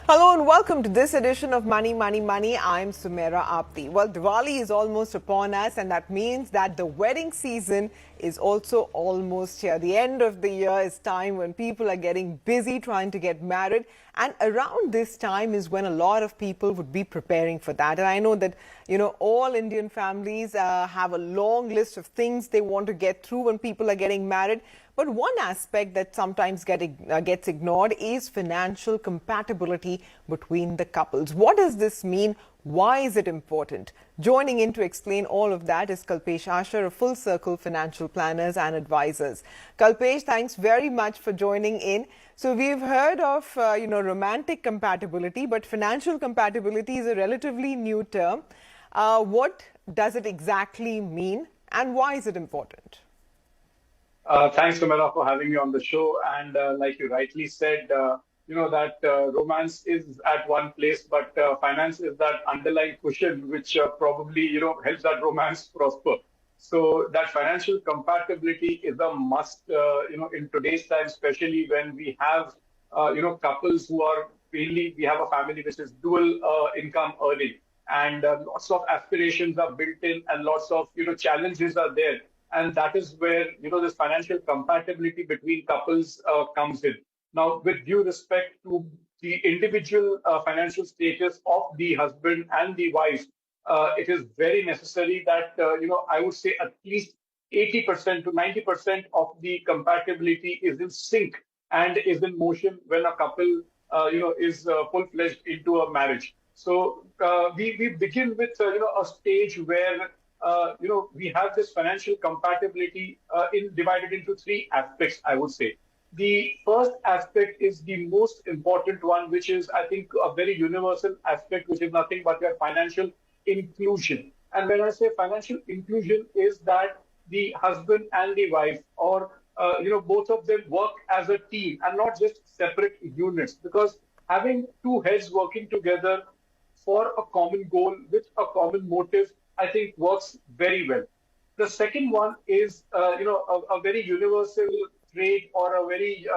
Hello and welcome to this edition of Money, Money, Money. I'm Sumera Apti. Well, Diwali is almost upon us, and that means that the wedding season is also almost here. The end of the year is time when people are getting busy trying to get married, and around this time is when a lot of people would be preparing for that. And I know that, all Indian families have a long list of things they want to get through when people are getting married. But one aspect that sometimes gets ignored is financial compatibility between the couples. What does this mean? Why is it important? Joining in to explain all of that is Kalpesh Ashar of Full Circle Financial Planners and Advisors. Kalpesh, thanks very much for joining in. So we've heard of, romantic compatibility, but financial compatibility is a relatively new term. What does it exactly mean and why is it important? Thanks, Camilla, for having me on the show. And like you rightly said, that romance is at one place, but finance is that underlying cushion which probably, helps that romance prosper. So that financial compatibility is a must, in today's time, especially when we have, couples who are mainly, we have a family which is dual income earning, and lots of aspirations are built in, and lots of, challenges are there, and that is where this financial compatibility between couples comes in. Now, with due respect to the individual financial status of the husband and the wife, it is very necessary that I would say at least 80% to 90% of the compatibility is in sync and is in motion when a couple is full-fledged into a marriage. So we begin with a stage where we have this financial compatibility divided into three aspects, I would say. The first aspect is the most important one, which is, I think, a very universal aspect, which is nothing but your financial inclusion. And when I say financial inclusion, is that the husband and the wife, or both of them work as a team and not just separate units, because having two heads working together for a common goal with a common motive, I think works very well. The second one is, a very universal trait, or a very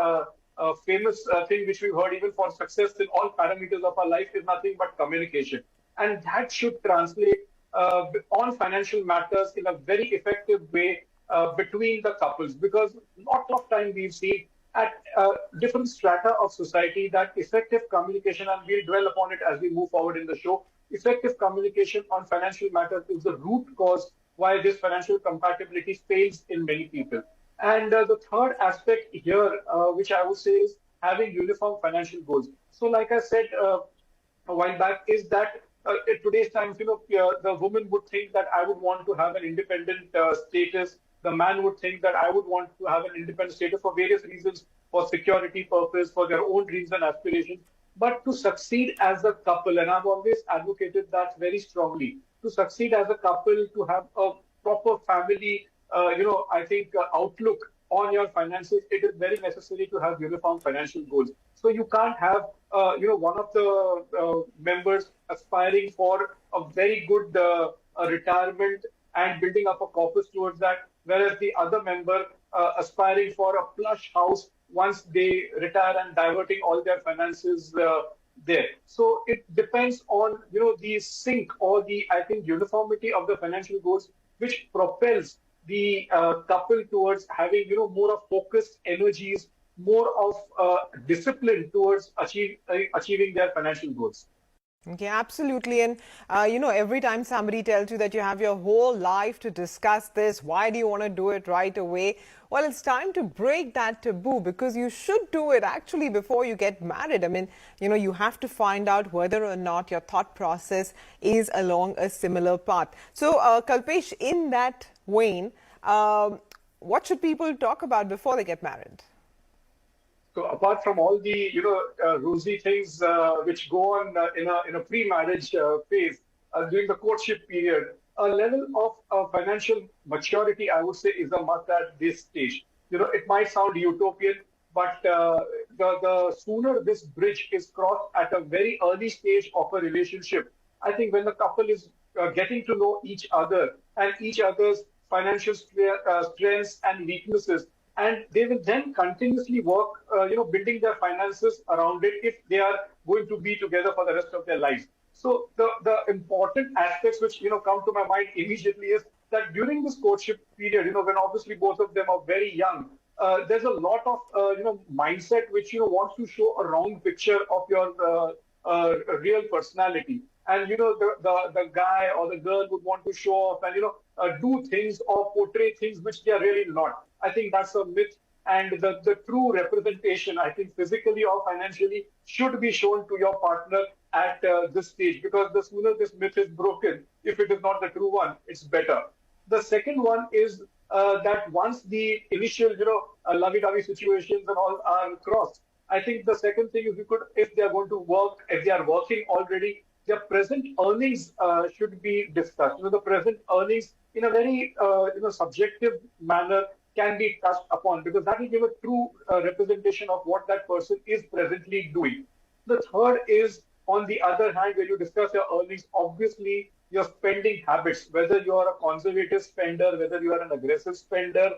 famous thing which we've heard even for success in all parameters of our life, is nothing but communication. And that should translate on financial matters in a very effective way between the couples, because lot of time we've seen at different strata of society that effective communication, and we'll dwell upon it as we move forward in the show, effective communication on financial matters is the root cause why this financial compatibility fails in many people. And the third aspect here, which I would say, is having uniform financial goals. So like I said a while back, is that in today's times, the woman would think that I would want to have an independent status. The man would think that I would want to have an independent status for various reasons, for security purpose, for their own dreams and aspirations. But to succeed as a couple, and I've always advocated that very strongly, to succeed as a couple, to have a proper family, I think outlook on your finances, it is very necessary to have uniform financial goals. So you can't have, one of the members aspiring for a very good retirement and building up a corpus towards that, whereas the other member aspiring for a plush house once they retire and diverting all their finances there. So it depends on, the sync, or the, I think, uniformity of the financial goals, which propels the couple towards having, more of focused energies, more of discipline towards achieving their financial goals. Okay, absolutely. And, every time somebody tells you that you have your whole life to discuss this, why do you want to do it right away? Well, it's time to break that taboo, because you should do it actually before you get married. I mean, you have to find out whether or not your thought process is along a similar path. So, Kalpesh, in that vein, what should people talk about before they get married? So apart from all the rosy things which go on in a pre-marriage phase during the courtship period, a level of financial maturity, I would say, is a must at this stage. It might sound utopian, but the sooner this bridge is crossed at a very early stage of a relationship, I think when the couple is getting to know each other and each other's financial strengths and weaknesses, and they will then continuously work, building their finances around it if they are going to be together for the rest of their lives. So the important aspects which come to my mind immediately is that during this courtship period, when obviously both of them are very young, there's a lot of mindset which wants to show a wrong picture of your real personality, and the guy or the girl would want to show off and do things or portray things which they are really not. I think that's a myth, and the true representation, I think, physically or financially, should be shown to your partner at this stage, because the sooner this myth is broken, if it is not the true one, it's better. The second one is that once the initial, lovey-dovey situations and all are crossed, I think the second thing is if they are going to work, if they are working already, their present earnings should be discussed. The present earnings in a very, subjective manner can be touched upon, because that will give a true representation of what that person is presently doing. The third is, on the other hand, when you discuss your earnings, obviously your spending habits, whether you are a conservative spender, whether you are an aggressive spender,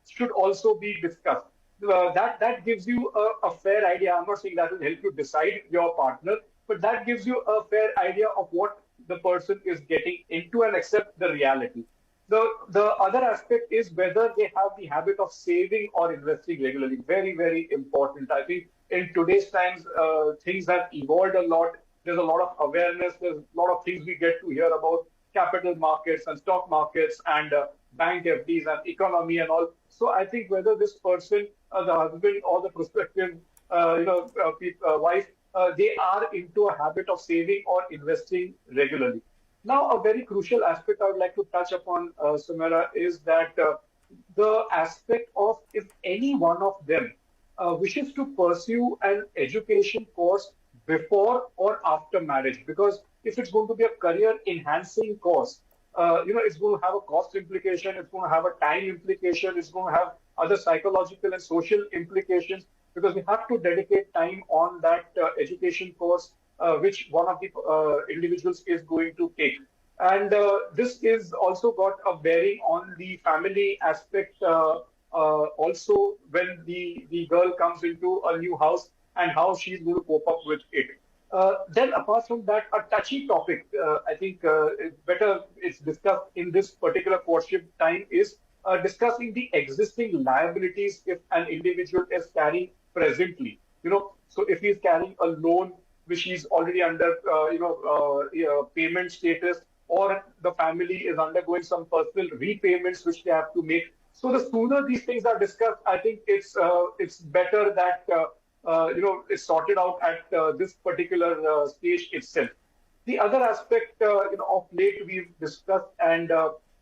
should also be discussed. That gives you a fair idea. I'm not saying that will help you decide your partner, but that gives you a fair idea of what the person is getting into and accept the reality. The other aspect is whether they have the habit of saving or investing regularly. Very, very important. I think in today's times, things have evolved a lot. There's a lot of awareness. There's a lot of things we get to hear about capital markets and stock markets and bank FDs and economy and all. So I think whether this person, the husband or the prospective, wife, they are into a habit of saving or investing regularly. Now, a very crucial aspect I would like to touch upon, Sumera, is that the aspect of if any one of them wishes to pursue an education course before or after marriage. Because if it's going to be a career enhancing course, it's going to have a cost implication, it's going to have a time implication, it's going to have other psychological and social implications, because we have to dedicate time on that education course which one of the individuals is going to take. And this is also got a bearing on the family aspect also, when the girl comes into a new house and how she's going to cope up with it. Then apart from that, a touchy topic, I think it's discussed in this particular courtship time, is discussing the existing liabilities if an individual is carrying presently. So if he's carrying a loan which he's already under, payment status, or the family is undergoing some personal repayments which they have to make. So the sooner these things are discussed, I think it's better that it's sorted out at this particular stage itself. The other aspect, of late we've discussed, and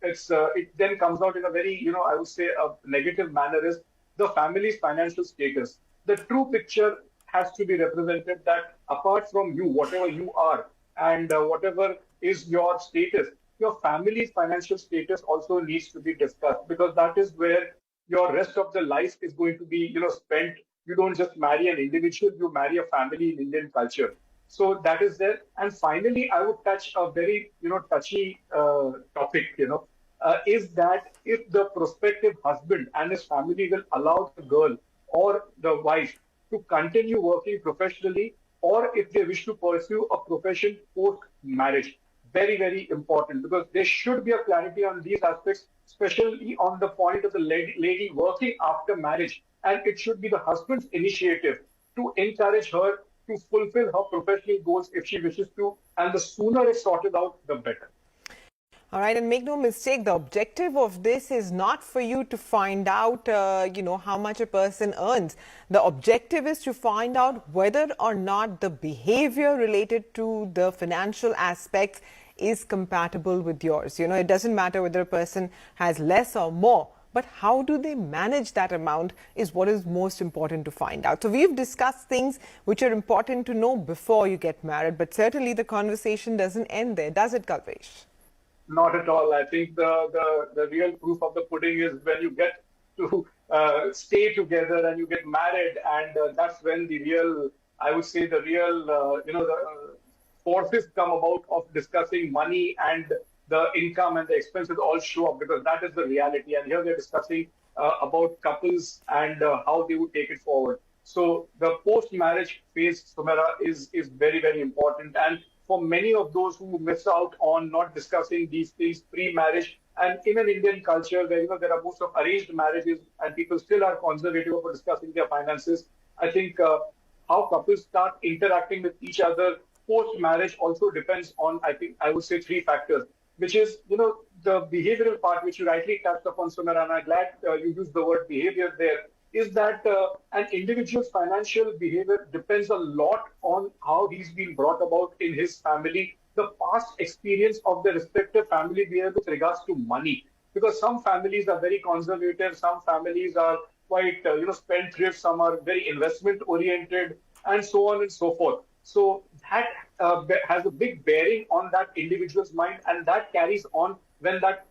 it then comes out in a very, I would say, a negative manner, is the family's financial status. The true picture has to be represented, that apart from you, whatever you are, and whatever is your status, your family's financial status also needs to be discussed, because that is where your rest of the life is going to be, spent. You don't just marry an individual, you marry a family in Indian culture. So that is there. And finally, I would touch a very, touchy topic, is that if the prospective husband and his family will allow the girl or the wife to continue working professionally, or if they wish to pursue a profession post-marriage. Very, very important, because there should be a clarity on these aspects, especially on the point of the lady working after marriage. And it should be the husband's initiative to encourage her to fulfill her professional goals if she wishes to. And the sooner it's sorted out, the better. All right, and make no mistake, the objective of this is not for you to find out, how much a person earns. The objective is to find out whether or not the behavior related to the financial aspects is compatible with yours. It doesn't matter whether a person has less or more, but how do they manage that amount is what is most important to find out. So we've discussed things which are important to know before you get married, but certainly the conversation doesn't end there, does it, Kalpesh? Not at all. I think the real proof of the pudding is when you get to stay together and you get married, and that's when the real, I would say, the real, the forces come about of discussing money, and the income and the expenses all show up, because that is the reality. And here we're discussing about couples and how they would take it forward. So the post-marriage phase, Sumera, is very, very important. And for many of those who miss out on not discussing these things pre-marriage, and in an Indian culture where there are most of arranged marriages and people still are conservative about discussing their finances, I think how couples start interacting with each other post-marriage also depends on, I think, I would say three factors, which is, the behavioral part, which you rightly touched upon, Sumera, and I'm glad you used the word behavior there, is that an individual's financial behavior depends a lot on how he's been brought about in his family, the past experience of the respective family behavior with regards to money. Because some families are very conservative, some families are quite, spendthrift, some are very investment oriented, and so on and so forth. So that has a big bearing on that individual's mind, and that carries on when that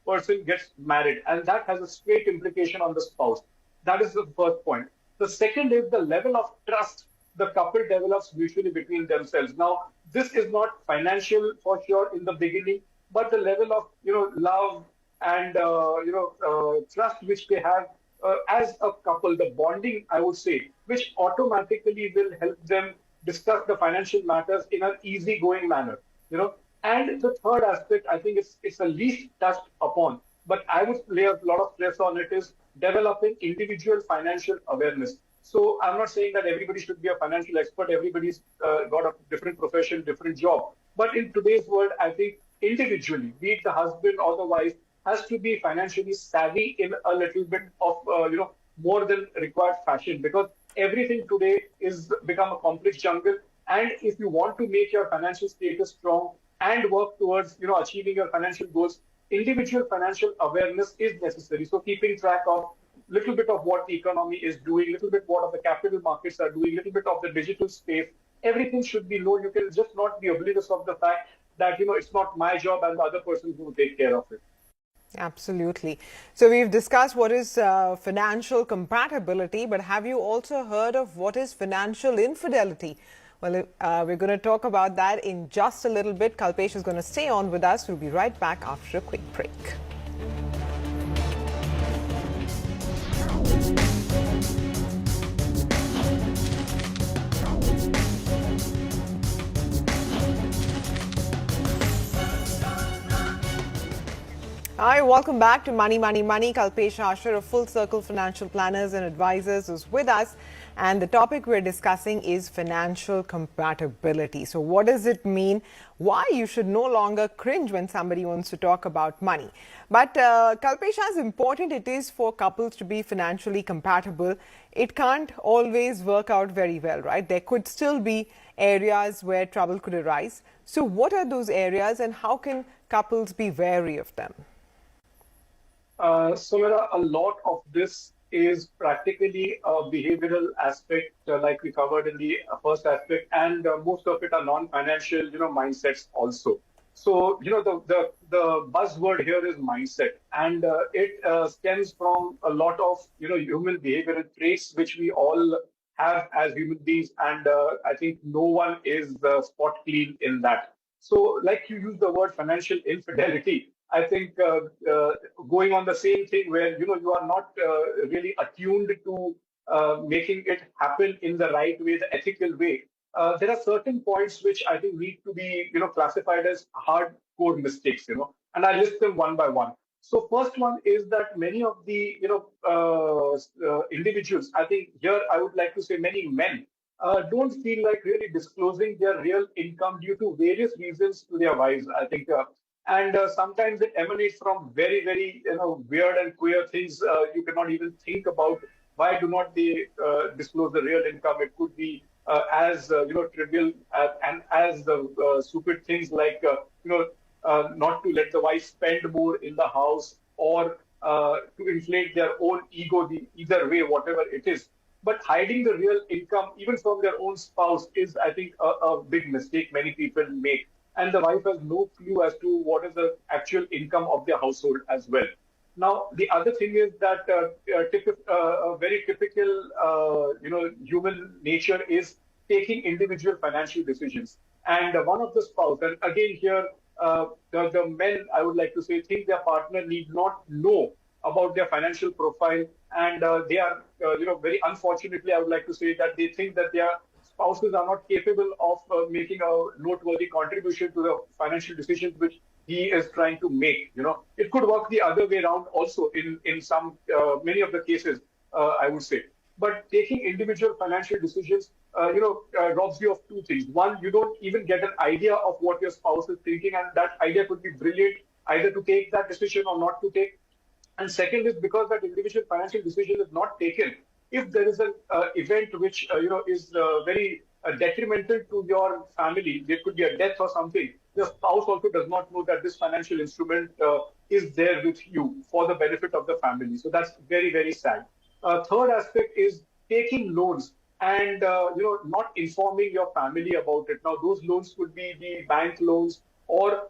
person gets married, and that has a straight implication on the spouse. That is the first point. The second is the level of trust the couple develops mutually between themselves. Now, this is not financial for sure in the beginning, but the level of love and trust which they have as a couple, the bonding, I would say, which automatically will help them discuss the financial matters in an easygoing manner. And the third aspect, I think it's the least touched upon, but I would lay a lot of stress on it, is developing individual financial awareness. So I'm not saying that everybody should be a financial expert. Everybody's got a different profession, different job. But in today's world, I think individually, be it the husband or the wife, has to be financially savvy in a little bit of more than required fashion, because everything today is become a complex jungle. And if you want to make your financial status strong and work towards achieving your financial goals, individual financial awareness is necessary. So keeping track of little bit of what the economy is doing, little bit what of the capital markets are doing, little bit of the digital space, everything should be known. You can just not be oblivious of the fact that it's not my job and the other person who will take care of it. Absolutely. So we've discussed what is financial compatibility, but have you also heard of what is financial infidelity? Well, we're going to talk about that in just a little bit. Kalpesh is going to stay on with us. We'll be right back after a quick break. Hi, welcome back to Money, Money, Money. Kalpesh, Ashar of Full Circle Financial Planners and Advisors is with us. And the topic we're discussing is financial compatibility. So what does it mean? Why you should no longer cringe when somebody wants to talk about money. But Kalpesh, as important it is for couples to be financially compatible, it can't always work out very well, right? There could still be areas where trouble could arise. So what are those areas and how can couples be wary of them? Sumera, a lot of this is practically a behavioral aspect, like we covered in the first aspect, and most of it are non-financial, mindsets also. So, the buzzword here is mindset, and it stems from a lot of, human behavioral traits which we all have as human beings, and I think no one is spot clean in that. So, like you use the word financial infidelity, I think going on the same thing where you are not really attuned to making it happen in the right way, the ethical way. There are certain points which I think need to be classified as hardcore mistakes, and I list them one by one. So first one is that many of the individuals, I think here I would like to say many men don't feel like really disclosing their real income due to various reasons to their wives. I think. And sometimes it emanates from very, very weird and queer things you cannot even think about. Why do not they disclose the real income? It could be as trivial and as stupid things like not to let the wife spend more in the house, or to inflate their own ego. Either way, whatever it is. But hiding the real income, even from their own spouse, is, I think, a big mistake many people make. And the wife has no clue as to what is the actual income of their household as well. Now, the other thing is that very typical, human nature is taking individual financial decisions. And one of the spouse, and again here, the men, I would like to say, think their partner need not know about their financial profile, and they are, very unfortunately, I would like to say that they think that their spouses are not capable of making a noteworthy contribution to the financial decisions which he is trying to make. It could work the other way around also in some many of the cases, I would say. But taking individual financial decisions, robs you of two things. One, you don't even get an idea of what your spouse is thinking, and that idea could be brilliant, either to take that decision or not to take. And second is because that individual financial decision is not taken. If there is an event which is very detrimental to your family, there could be a death or something. The spouse also does not know that this financial instrument is there with you for the benefit of the family. So that's very, very sad. Third aspect is taking loans and not informing your family about it. Now those loans could be the bank loans or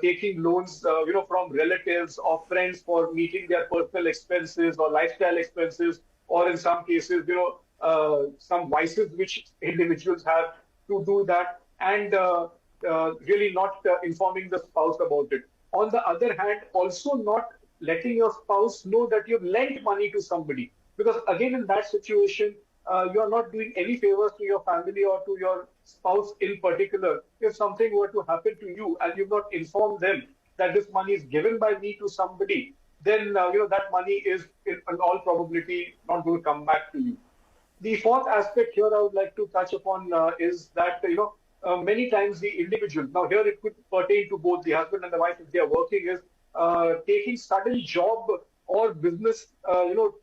taking loans from relatives or friends for meeting their personal expenses or lifestyle expenses, or in some cases some vices which individuals have to do that, and really not informing the spouse about it. On the other hand, also not letting your spouse know that you've lent money to somebody, because again in that situation you are not doing any favors to your family or to your spouse in particular. If something were to happen to you and you've not informed them that this money is given by me to somebody, then that money is in all probability not going to come back to you. The fourth aspect here I would like to touch upon is that many times the individual, now here it could pertain to both the husband and the wife if they are working, is taking sudden job or business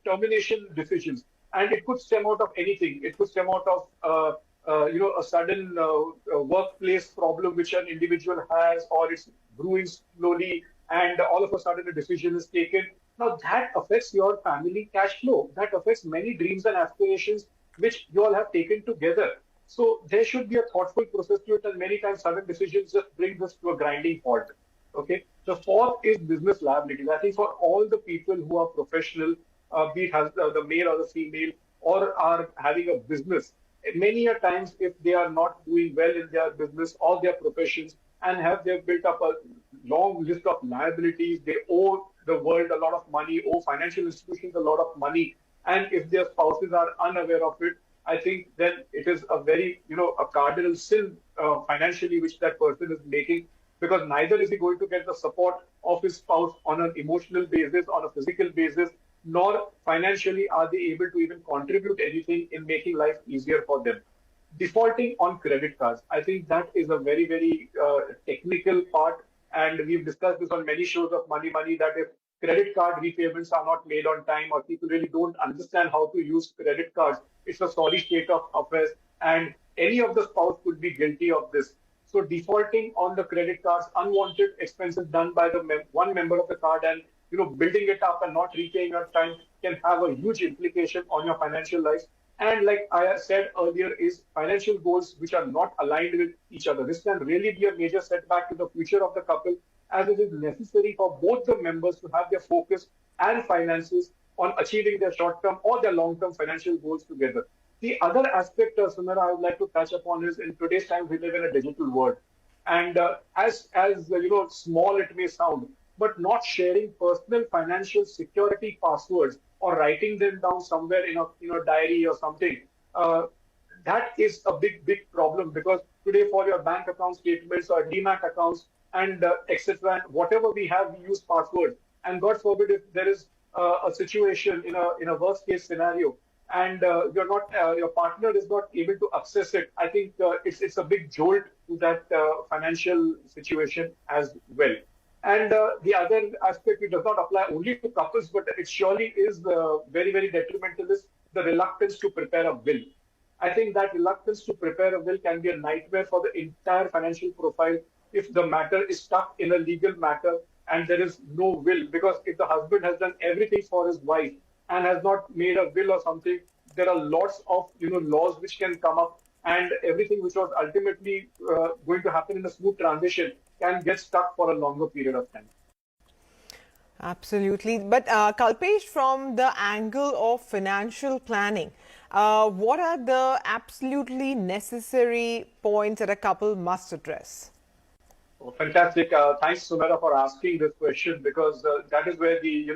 termination decisions, and it could stem out of anything. It could stem out of a sudden workplace problem which an individual has, or it's brewing slowly, and all of a sudden a decision is taken. Now that affects your family cash flow. That affects many dreams and aspirations which you all have taken together. So there should be a thoughtful process to it, and many times sudden decisions just bring this to a grinding halt. Okay. The fourth is business liabilities. I think for all the people who are professional, be it has the male or the female, or are having a business, many a times if they are not doing well in their business or their professions, and they've built up a long list of liabilities, they owe the world a lot of money, owe financial institutions a lot of money, and if their spouses are unaware of it, I think then it is a very, a cardinal sin financially which that person is making, because neither is he going to get the support of his spouse on an emotional basis, on a physical basis, nor financially are they able to even contribute anything in making life easier for them. Defaulting on credit cards, I think that is a very, very technical part, and we've discussed this on many shows of Money Money, that if credit card repayments are not made on time, or people really don't understand how to use credit cards, it's a sorry state of affairs, and any of the spouse could be guilty of this. So defaulting on the credit cards, unwanted expenses done by the one member of the card, and building it up and not repaying on time can have a huge implication on your financial life. And like I said earlier, is financial goals which are not aligned with each other. This can really be a major setback to the future of the couple, as it is necessary for both the members to have their focus and finances on achieving their short-term or their long-term financial goals together. The other aspect, Sumera, I would like to touch upon is, in today's time we live in a digital world, and as small it may sound, but not sharing personal financial security passwords or writing them down somewhere in a diary or something, that is a big problem, because today for your bank account statements or demat accounts and etc., and whatever we have, we use passwords. And God forbid if there is a situation in a worst case scenario, and your partner is not able to access it, I think it's a big jolt to that financial situation as well. And the other aspect, which does not apply only to couples, but it surely is very, very detrimental, is the reluctance to prepare a will. I think that reluctance to prepare a will can be a nightmare for the entire financial profile if the matter is stuck in a legal matter and there is no will. Because if the husband has done everything for his wife and has not made a will or something, there are lots of laws which can come up, and everything which was ultimately going to happen in a smooth transition can get stuck for a longer period of time. Absolutely. But Kalpesh, from the angle of financial planning, what are the absolutely necessary points that a couple must address? Oh, fantastic. Thanks, Sumera, for asking this question, because that is where the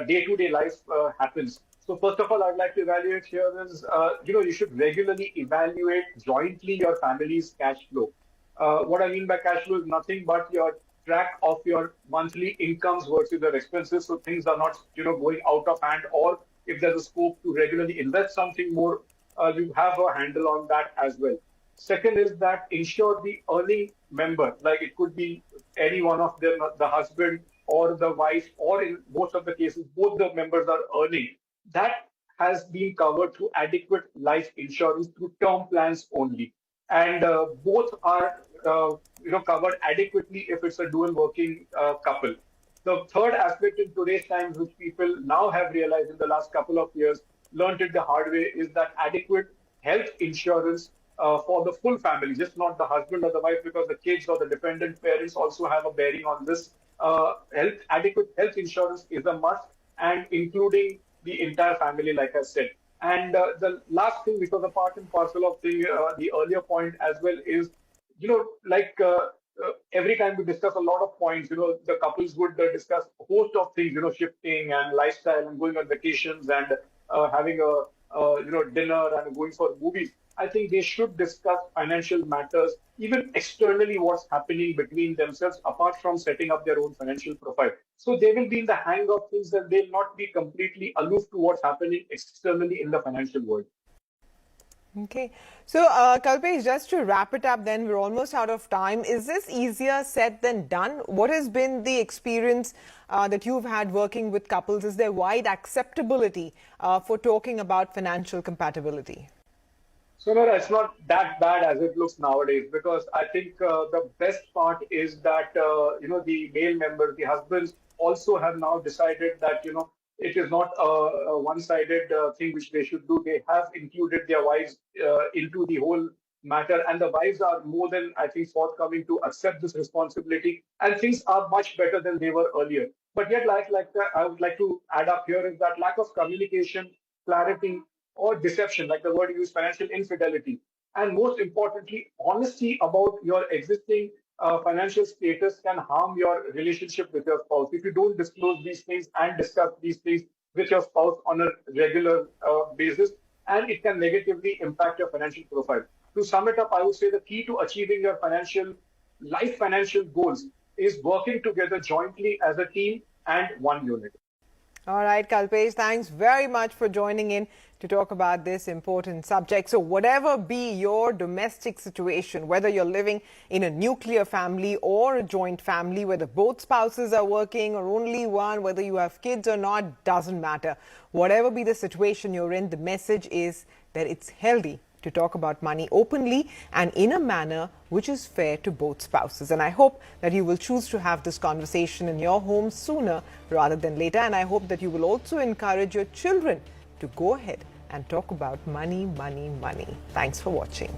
day-to-day life happens. So first of all, I'd like to evaluate here is, you should regularly evaluate jointly your family's cash flow. What I mean by cash flow is nothing but your track of your monthly incomes versus your expenses, so things are not, going out of hand, or if there's a scope to regularly invest something more, you have a handle on that as well. Second is that ensure the earning member, like it could be any one of them, the husband or the wife, or in most of the cases, both the members are earning. That has been covered through adequate life insurance through term plans only. And both are, covered adequately if it's a dual working couple. The third aspect in today's times, which people now have realized in the last couple of years, learned it the hard way, is that adequate health insurance for the full family, just not the husband or the wife, because the kids or the dependent parents also have a bearing on this. Adequate health insurance is a must, and including the entire family, like I said. And the last thing, which was a part and parcel of the earlier point as well, is, every time we discuss a lot of points, the couples would discuss a host of things, shifting and lifestyle and going on vacations and having dinner and going for movies. I think they should discuss financial matters, even externally what's happening between themselves, apart from setting up their own financial profile. So they will be in the hang of things, and they'll not be completely aloof to what's happening externally in the financial world. Okay. So, Kalpesh, just to wrap it up then, we're almost out of time. Is this easier said than done? What has been the experience that you've had working with couples? Is there wide acceptability for talking about financial compatibility? So, no, it's not that bad as it looks nowadays, because I think the best part is that, the male members, the husbands also have now decided that, it is not a one-sided thing which they should do. They have included their wives into the whole matter, and the wives are more than, I think, forthcoming to accept this responsibility, and things are much better than they were earlier. But yet, I would like to add up here is that lack of communication, clarity, or deception, like the word used, financial infidelity, and most importantly, honesty about your existing financial status can harm your relationship with your spouse. If you don't disclose these things and discuss these things with your spouse on a regular basis, and it can negatively impact your financial profile. To sum it up, I would say the key to achieving your financial goals is working together jointly as a team and one unit. All right, Kalpesh, thanks very much for joining in to talk about this important subject. So whatever be your domestic situation, whether you're living in a nuclear family or a joint family, whether both spouses are working or only one, whether you have kids or not, doesn't matter. Whatever be the situation you're in, the message is that it's healthy to talk about money openly and in a manner which is fair to both spouses. And I hope that you will choose to have this conversation in your home sooner rather than later. And I hope that you will also encourage your children to go ahead and talk about money, money, money. Thanks for watching.